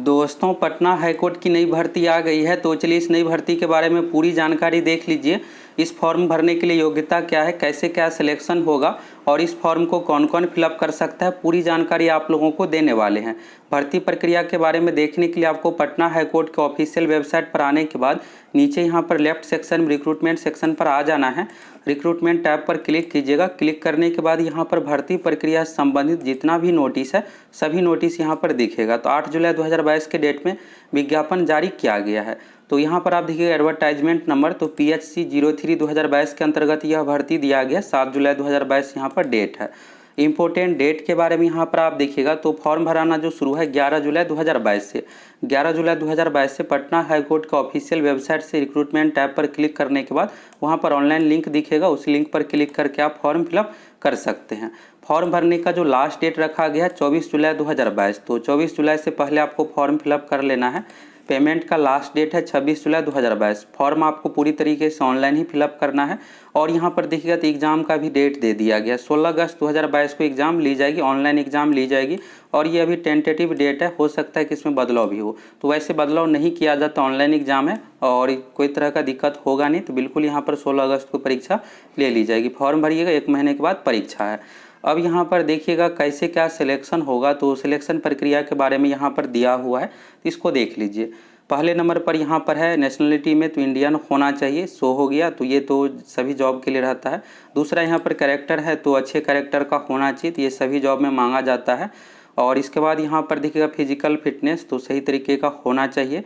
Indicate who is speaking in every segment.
Speaker 1: दोस्तों, पटना हाईकोर्ट की नई भर्ती आ गई है। तो चलिए इस नई भर्ती के बारे में पूरी जानकारी देख लीजिए। इस फॉर्म भरने के लिए योग्यता क्या है, कैसे क्या सिलेक्शन होगा और इस फॉर्म को कौन कौन फिलअप कर सकता है, पूरी जानकारी आप लोगों को देने वाले हैं। भर्ती प्रक्रिया के बारे में देखने के लिए आपको पटना हाईकोर्ट के ऑफिशियल वेबसाइट पर आने के बाद नीचे यहाँ पर लेफ्ट सेक्शन में रिक्रूटमेंट सेक्शन पर आ जाना है। रिक्रूटमेंट टैब पर क्लिक कीजिएगा। क्लिक करने के बाद यहाँ पर भर्ती प्रक्रिया से संबंधित जितना भी नोटिस है सभी नोटिस यहाँ पर दिखेगा। तो 8 जुलाई 2022 के डेट में विज्ञापन जारी किया गया है। तो यहाँ पर आप देखिए एडवर्टाइजमेंट नंबर, तो PHC 03 2022 के अंतर्गत यह भर्ती दिया गया। 7 जुलाई 2022 यहाँ पर डेट है। इंपॉर्टेंट डेट के बारे में यहाँ पर आप देखिएगा तो फॉर्म भराना जो शुरू है 11 जुलाई 2022 से। 11 जुलाई 2022 से पटना हाईकोर्ट का ऑफिशियल वेबसाइट से रिक्रूटमेंट टैब पर क्लिक करने के बाद वहाँ पर ऑनलाइन लिंक दिखेगा। उस लिंक पर क्लिक करके आप फॉर्म फिलअप कर सकते हैं। फॉर्म भरने का जो लास्ट डेट रखा गया है 24 जुलाई 2022। तो 24 जुलाई से पहले आपको फॉर्म फिलअप कर लेना है। पेमेंट का लास्ट डेट है 26 जुलाई 2022। फॉर्म आपको पूरी तरीके से ऑनलाइन ही फिलअप करना है। और यहाँ पर देखिएगा तो एग्ज़ाम का भी डेट दे दिया गया। 16 अगस्त 2022 को एग्ज़ाम ली जाएगी, ऑनलाइन एग्ज़ाम ली जाएगी। और ये अभी टेंटेटिव डेट है, हो सकता है कि इसमें बदलाव भी हो। तो वैसे बदलाव नहीं किया जाता, ऑनलाइन एग्ज़ाम है और कोई तरह का दिक्कत होगा नहीं। तो बिल्कुल यहाँ पर 16 अगस्त को परीक्षा ले ली जाएगी। फॉर्म भरिएगा, 1 महीने के बाद परीक्षा है। अब यहाँ पर देखिएगा कैसे क्या सिलेक्शन होगा। तो सिलेक्शन प्रक्रिया के बारे में यहाँ पर दिया हुआ है, तो इसको देख लीजिए। पहले नंबर पर यहाँ पर है नेशनलिटी में, तो इंडियन होना चाहिए, शो हो गया। तो ये तो सभी जॉब के लिए रहता है। दूसरा यहाँ पर कैरेक्टर है, तो अच्छे कैरेक्टर का होना चाहिए, तो ये सभी जॉब में मांगा जाता है। और इसके बाद यहाँ पर देखिएगा फिजिकल फिटनेस, तो सही तरीके का होना चाहिए।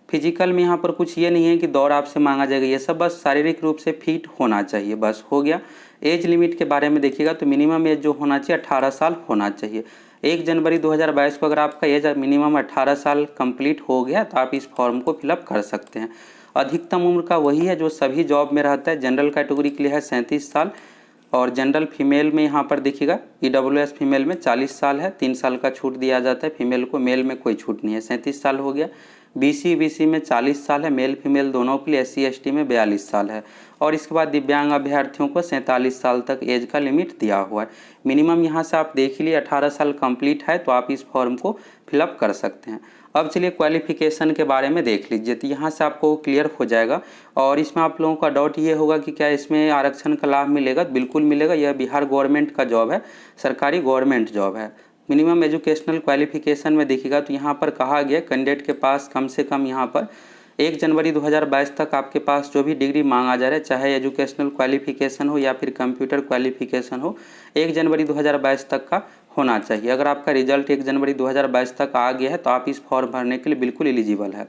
Speaker 1: फिजिकल में यहाँ पर कुछ ये नहीं है कि दौड़ आपसे मांगा जाएगा, ये सब बस शारीरिक रूप से फिट होना चाहिए, बस हो गया। एज लिमिट के बारे में देखिएगा तो मिनिमम एज जो होना चाहिए 18 साल होना चाहिए। 1 जनवरी 2022 को अगर आपका एज मिनिमम 18 साल कंप्लीट हो गया तो आप इस फॉर्म को फिलअप कर सकते हैं। अधिकतम उम्र का वही है जो सभी जॉब में रहता है। जनरल कैटेगरी के लिए है 37 साल और जनरल फीमेल में यहाँ पर देखिएगा EWS फीमेल में 40 साल है, 3 साल का छूट दिया जाता है फीमेल को। मेल में कोई छूट नहीं है, 37 साल हो गया। BC में 40 साल है, मेल फीमेल दोनों के लिए। SC ST में 42 साल है। और इसके बाद दिव्यांग अभ्यर्थियों को 47 साल तक एज का लिमिट दिया हुआ है। मिनिमम यहाँ से आप देख लिए 18 साल कंप्लीट है तो आप इस फॉर्म को फिलअप कर सकते हैं। अब चलिए क्वालिफिकेशन के बारे में देख लीजिए, तो यहाँ से आपको क्लियर हो जाएगा। और इसमें आप लोगों का डाउट ये होगा कि क्या इसमें आरक्षण का लाभ मिलेगा। बिल्कुल मिलेगा। यह बिहार गवर्नमेंट का जॉब है, सरकारी गवर्नमेंट जॉब है। मिनिमम एजुकेशनल क्वालिफिकेशन में देखिएगा तो यहाँ पर कहा गया कैंडिडेट के पास कम से कम यहाँ पर 1 जनवरी 2022 तक आपके पास जो भी डिग्री मांगा जा रहा है, चाहे एजुकेशनल क्वालिफिकेशन हो या फिर कंप्यूटर क्वालिफिकेशन हो, 1 जनवरी 2022 तक का होना चाहिए। अगर आपका रिजल्ट 1 जनवरी 2022 तक आ गया है तो आप इस फॉर्म भरने के लिए बिल्कुल एलिजिबल है।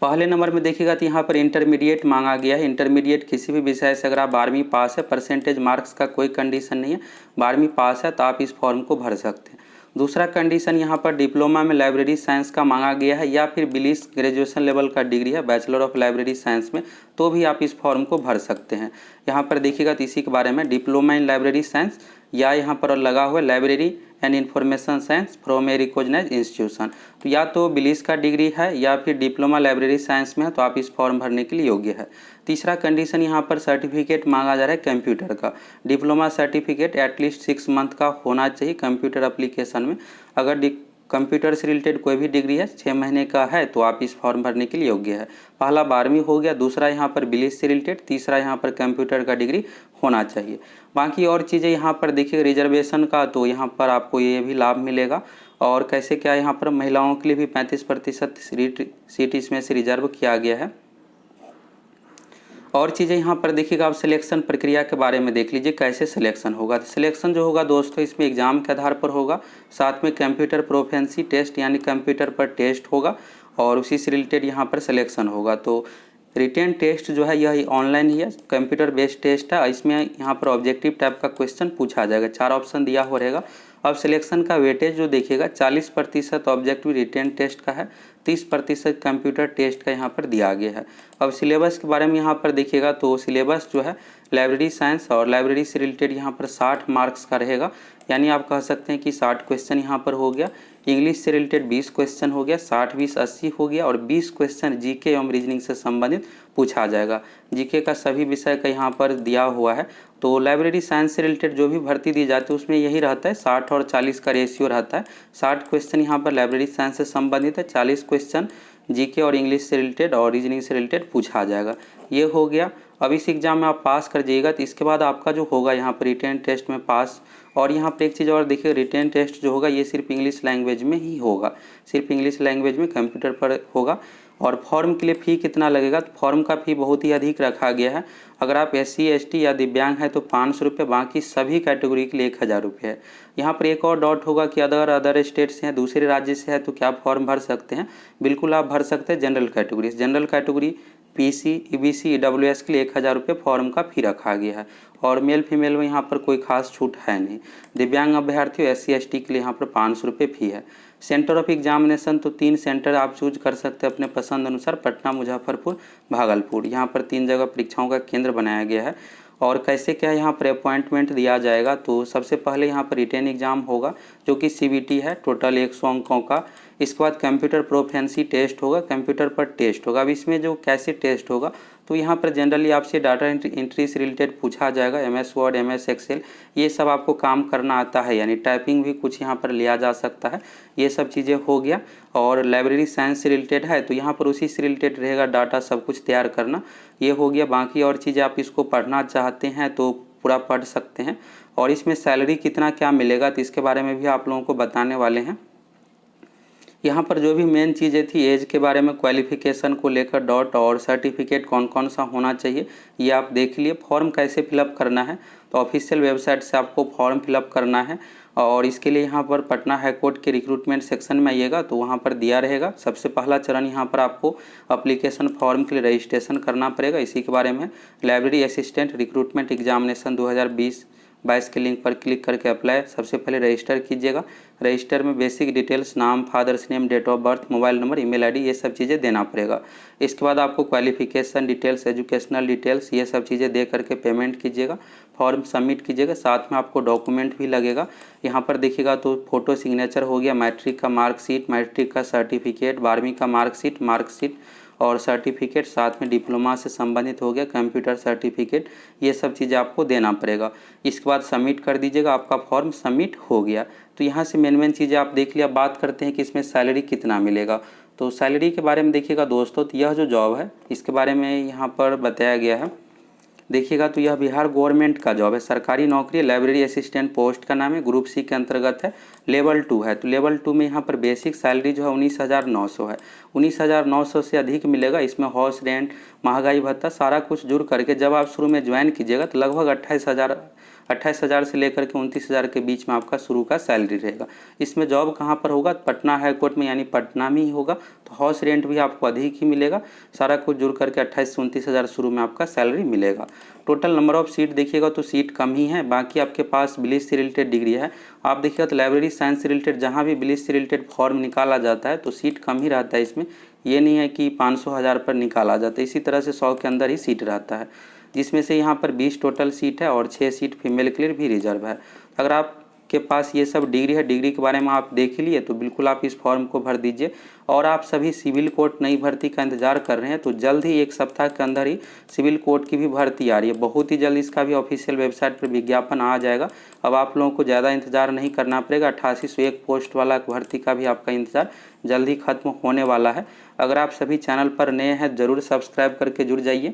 Speaker 1: पहले नंबर में देखिएगा तो यहाँ पर इंटरमीडिएट मांगा गया है। इंटरमीडिएट किसी भी विषय से अगर आप 12वीं पास है, परसेंटेज मार्क्स का कोई कंडीशन नहीं है, 12वीं पास है तो आप इस फॉर्म को भर सकते हैं। दूसरा कंडीशन यहाँ पर डिप्लोमा में लाइब्रेरी साइंस का मांगा गया है या फिर बिलीस ग्रेजुएशन लेवल का डिग्री है बैचलर ऑफ लाइब्रेरी साइंस में, तो भी आप इस फॉर्म को भर सकते हैं। यहाँ पर देखिएगा तो इसी के बारे में डिप्लोमा इन लाइब्रेरी साइंस या यहाँ पर लगा हुआ है library and information science from a recognised institution. तो या तो बिलीस का डिग्री है या फिर डिप्लोमा लाइब्रेरी साइंस में है तो आप इस फॉर्म भरने के लिए योग्य है। तीसरा कंडीशन यहाँ पर सर्टिफिकेट मांगा जा रहा है कंप्यूटर का। डिप्लोमा सर्टिफिकेट एटलीस्ट 6 मंथ का होना चाहिए कंप्यूटर एप्लीकेशन में। अगर कंप्यूटर से रिलेटेड कोई भी डिग्री है 6 महीने का है तो आप इस फॉर्म भरने के लिए योग्य है। पहला 12वीं हो गया, दूसरा यहाँ पर बिलीस से रिलेटेड, तीसरा यहाँ पर कंप्यूटर का डिग्री होना चाहिए। बाकी और चीज़ें यहाँ पर देखिए रिजर्वेशन का, तो यहाँ पर आपको ये भी लाभ मिलेगा। और कैसे क्या यहाँ पर महिलाओं के लिए भी 35% सीट इसमें से रिजर्व किया गया है। और चीज़ें यहाँ पर देखिएगा आप सिलेक्शन प्रक्रिया के बारे में देख लीजिए कैसे सिलेक्शन होगा। तो सिलेक्शन जो होगा दोस्तों इसमें एग्ज़ाम के आधार पर होगा, साथ में कंप्यूटर प्रोफिशिएंसी टेस्ट यानी कंप्यूटर पर टेस्ट होगा और उसी से रिलेटेड यहाँ पर सिलेक्शन होगा। तो रिटेन टेस्ट जो है यह ऑनलाइन ही है, कंप्यूटर बेस्ड टेस्ट है। इसमें यहाँ पर ऑब्जेक्टिव टाइप का क्वेश्चन पूछा जाएगा, 4 ऑप्शन दिया हो रहेगा। अब सिलेक्शन का वेटेज जो देखिएगा 40% ऑब्जेक्टिव रिटेन टेस्ट का है, 30% कंप्यूटर टेस्ट का यहाँ पर दिया गया है। अब सिलेबस के बारे में यहाँ पर देखिएगा तो सिलेबस जो है लाइब्रेरी साइंस और लाइब्रेरी से रिलेटेड यहाँ पर 60 मार्क्स का रहेगा। यानी आप कह सकते हैं कि 60 क्वेश्चन यहाँ पर हो गया। इंग्लिश से रिलेटेड 20 क्वेश्चन हो गया, 60 20 80 हो गया, और 20 क्वेश्चन जीके एवं रीजनिंग से संबंधित पूछा जाएगा। जीके का सभी विषय का यहाँ पर दिया हुआ है। तो लाइब्रेरी साइंस से रिलेटेड जो भी भर्ती दी जाती है उसमें यही रहता है, 60 और 40 का रेशियो रहता है। 60 क्वेश्चन यहाँ पर लाइब्रेरी साइंस से संबंधित है, 40 क्वेश्चन जीके और इंग्लिश से रिलेटेड और रीजनिंग से रिलेटेड पूछा जाएगा। ये हो गया। अब इस एग्ज़ाम में आप पास कर जाइएगा तो इसके बाद आपका जो होगा यहाँ पर रिटेन टेस्ट में पास। और यहाँ पर एक चीज़ और देखिए, रिटेन टेस्ट जो होगा ये सिर्फ इंग्लिश लैंग्वेज में ही होगा, सिर्फ इंग्लिश लैंग्वेज में कंप्यूटर पर होगा। और फॉर्म के लिए फ़ी कितना लगेगा, तो फॉर्म का फ़ी बहुत ही अधिक रखा गया है। अगर आप SC ST या दिव्यांग हैं तो 500 रुपये, बाकी सभी कैटेगरी के लिए 1000 रुपये है। यहाँ पर एक और डाउट होगा कि अदर स्टेट से हैं, दूसरे राज्य से है तो क्या फॉर्म भर सकते हैं। बिल्कुल आप भर सकते हैं general category PC EBC EWS के लिए 1000 रुपये फॉर्म का फ़ी रखा गया है। और मेल फीमेल में यहाँ पर कोई खास छूट है नहीं। दिव्यांग अभ्यर्थियों SC ST के लिए यहाँ पर 500 रुपये फ़ी है। सेंटर ऑफ एग्जामिनेशन तो 3 सेंटर आप चूज कर सकते हैं अपने पसंद अनुसार, पटना, मुजफ्फरपुर, भागलपुर। यहाँ पर 3 जगह परीक्षाओं का केंद्र बनाया गया है। और कैसे क्या यहाँ पर अपॉइंटमेंट दिया जाएगा, तो सबसे पहले यहाँ पर रिटेन एग्ज़ाम होगा जो कि CBT है, टोटल 100 अंकों का। इसके बाद कंप्यूटर प्रोफेंसी टेस्ट होगा, कंप्यूटर पर टेस्ट होगा। अब इसमें जो कैसे टेस्ट होगा, तो यहाँ पर जनरली आपसे डाटा एंट्री से रिलेटेड पूछा जाएगा, MS वर्ड MS एक्सेल ये सब आपको काम करना आता है, यानी टाइपिंग भी कुछ यहाँ पर लिया जा सकता है। ये सब चीज़ें हो गया। और लाइब्रेरी साइंस से रिलेटेड है तो यहाँ पर उसी से रिलेटेड रहेगा, डाटा सब कुछ तैयार करना, ये हो गया। बाकी और चीज़ें आप इसको पढ़ना चाहते हैं तो पूरा पढ़ सकते हैं। और इसमें सैलरी कितना क्या मिलेगा तो इसके बारे में भी आप लोगों को बताने वाले हैं। यहाँ पर जो भी मेन चीज़ें थी एज के बारे में, क्वालिफिकेशन को लेकर डॉट और सर्टिफिकेट कौन कौन सा होना चाहिए ये आप देख लिए। फॉर्म कैसे फिलअप करना है, तो ऑफिशियल वेबसाइट से आपको फॉर्म फिलअप करना है। और इसके लिए यहाँ पर पटना हाईकोर्ट के रिक्रूटमेंट सेक्शन में आइएगा तो वहाँ पर दिया रहेगा। सबसे पहला चरण यहाँ पर आपको अप्लीकेशन फॉर्म के लिए रजिस्ट्रेशन करना पड़ेगा। इसी के बारे में लाइब्रेरी असिस्टेंट रिक्रूटमेंट एग्जामिनेशन 2020-22 के लिंक पर क्लिक करके अप्लाई सबसे पहले रजिस्टर कीजिएगा। रजिस्टर में बेसिक डिटेल्स, नाम, father's name, date of birth, mobile number, email ID ये सब चीज़ें देना पड़ेगा। इसके बाद आपको क्वालिफिकेशन डिटेल्स, एजुकेशनल डिटेल्स ये सब चीज़ें दे करके पेमेंट कीजिएगा, फॉर्म सबमिट कीजिएगा। साथ में आपको डॉक्यूमेंट भी लगेगा। यहाँ पर देखिएगा तो फोटो सिग्नेचर हो गया, मैट्रिक का मार्कशीट, मैट्रिक का सर्टिफिकेट, 12वीं का मार्कशीट और सर्टिफिकेट, साथ में डिप्लोमा से संबंधित हो गया, कंप्यूटर सर्टिफिकेट, ये सब चीज़ें आपको देना पड़ेगा। इसके बाद सबमिट कर दीजिएगा, आपका फॉर्म सबमिट हो गया। तो यहाँ से मेन चीज़ें आप देख लिया। बात करते हैं कि इसमें सैलरी कितना मिलेगा। तो सैलरी के बारे में देखिएगा दोस्तों, तो यह जो जॉब है इसके बारे में यहाँ पर बताया गया है। देखिएगा तो यह बिहार गवर्नमेंट का जॉब है, सरकारी नौकरी, लाइब्रेरी असिस्टेंट पोस्ट का नाम है, ग्रुप C के अंतर्गत है, लेवल 2 है। तो लेवल 2 में यहाँ पर बेसिक सैलरी जो है 19,900 है। 19,900 से अधिक मिलेगा। इसमें हाउस रेंट, महंगाई भत्ता सारा कुछ जुड़ करके जब आप शुरू में ज्वाइन कीजिएगा तो लगभग 28,000 से लेकर के 29,000 के बीच में आपका शुरू का सैलरी रहेगा। इसमें जॉब कहाँ पर होगा, पटना हाईकोर्ट में, यानी पटना में ही होगा। तो हाउस रेंट भी आपको अधिक ही मिलेगा। सारा कुछ जुड़ करके 28 से 29,000 शुरू में आपका सैलरी मिलेगा। टोटल नंबर ऑफ सीट देखिएगा तो सीट कम ही है। बाकी आपके पास बिलिस से रिलेटेड डिग्री है। आप देखिएगा तो लाइब्रेरी साइंस से रिलेटेड जहाँ भी बिलिस से रिलेटेड फॉर्म निकाला जाता है तो सीट कम ही रहता है। इसमें ये नहीं है कि 500,000 पर निकाला जाता है। इसी तरह से 100 के अंदर ही सीट रहता है, जिसमें से यहाँ पर 20 टोटल सीट है और 6 सीट फीमेल के लिए भी रिजर्व है। अगर आपके पास ये सब डिग्री है, डिग्री के बारे में आप देख लिए तो बिल्कुल आप इस फॉर्म को भर दीजिए। और आप सभी सिविल कोर्ट नई भर्ती का इंतजार कर रहे हैं तो जल्द ही 1 सप्ताह के अंदर ही सिविल कोर्ट की भी भर्ती आ रही है। बहुत ही जल्द इसका भी ऑफिशियल वेबसाइट पर विज्ञापन आ जाएगा। अब आप लोगों को ज़्यादा इंतजार नहीं करना पड़ेगा। 8801 पोस्ट वाला भर्ती का भी आपका इंतजार जल्द ही खत्म होने वाला है। अगर आप सभी चैनल पर नए हैं ज़रूर सब्सक्राइब करके जुड़ जाइए।